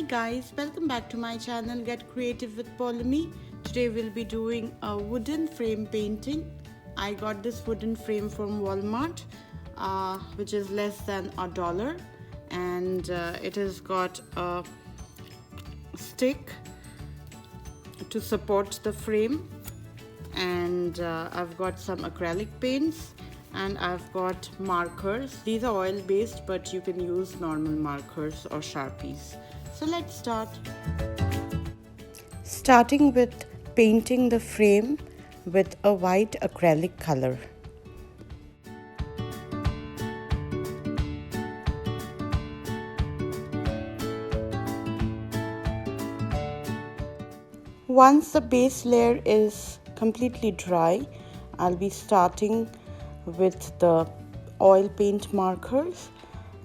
guys, welcome back to my channel Get Creative with Polemy. Today we'll be doing a wooden frame painting. I got this wooden frame from Walmart, which is less than $1, and it has got a stick to support the frame, and I've got some acrylic paints, and I've got markers. These are oil based, but you can use normal markers or Sharpies. So let's start. Starting with painting the frame with a white acrylic color. Once the base layer is completely dry, I'll be starting with the oil paint markers,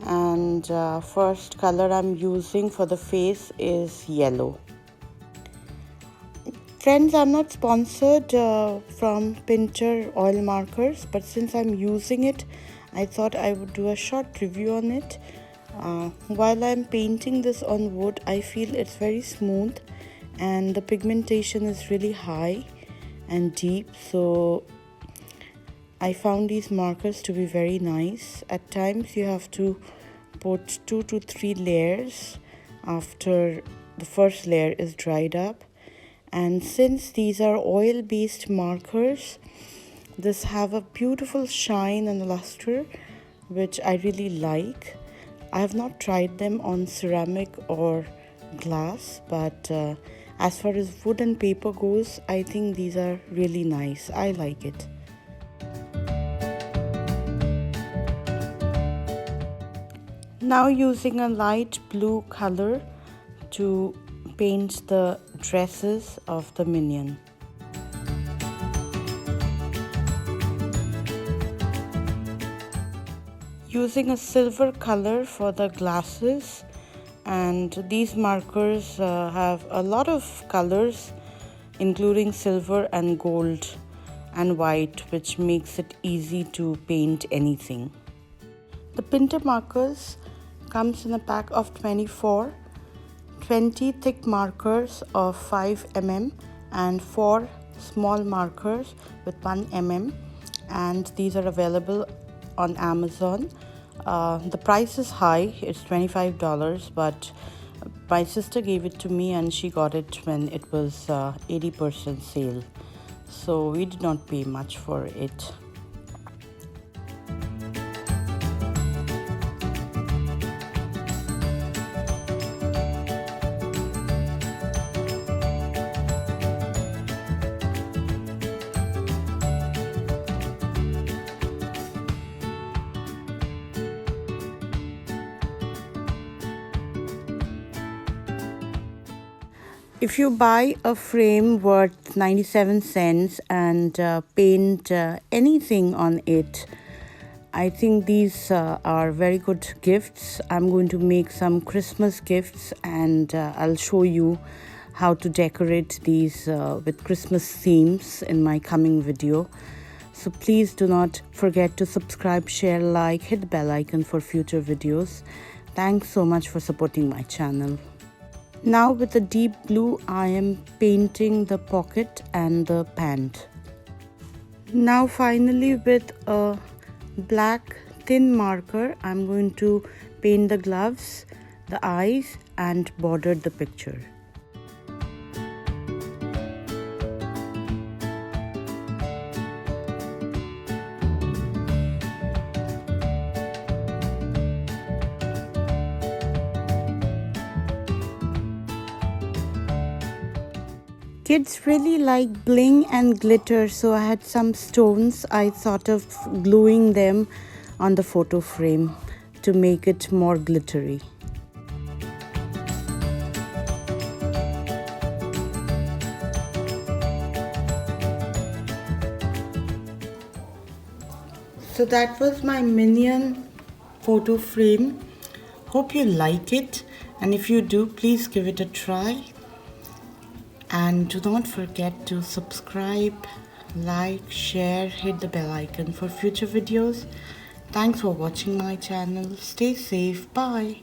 and first color I'm using for the face is yellow. Friends, I'm not sponsored from Pintar oil markers, but since I'm using it, I thought I would do a short review on it. While I'm painting this on wood, I feel it's very smooth and the pigmentation is really high and deep, so I found these markers to be very nice. At times you have to put 2 to 3 layers after the first layer is dried up. And since these are oil based markers, this have a beautiful shine and luster, which I really like. I have not tried them on ceramic or glass, but as far as wood and paper goes, I think these are really nice. I like it. Now using a light blue color to paint the dresses of the Minion. Using a silver color for the glasses, and these markers have a lot of colors including silver and gold and white, which makes it easy to paint anything. The Pintar markers comes in a pack of 24, 20 thick markers of 5 mm and 4 small markers with 1 mm, and these are available on Amazon. The price is high, it's $25, but my sister gave it to me and she got it when it was 80% sale, so we did not pay much for it. If you buy a frame worth 97 cents and paint anything on it, I think these are very good gifts. I'm going to make some Christmas gifts, and I'll show you how to decorate these with Christmas themes in my coming video. So please do not forget to subscribe, share, like, hit the bell icon for future videos. Thanks so much for supporting my channel. Now with the deep blue, I am painting the pocket and the pant. Now finally with a black thin marker, I'm going to paint the gloves, the eyes, and border the picture. Kids really like bling and glitter, so I had some stones. I thought of gluing them on the photo frame to make it more glittery. So that was my Minion photo frame. Hope you like it, and if you do, please give it a try. And do not forget to subscribe, like, share, hit the bell icon for future videos. Thanks for watching my channel. Stay safe. Bye.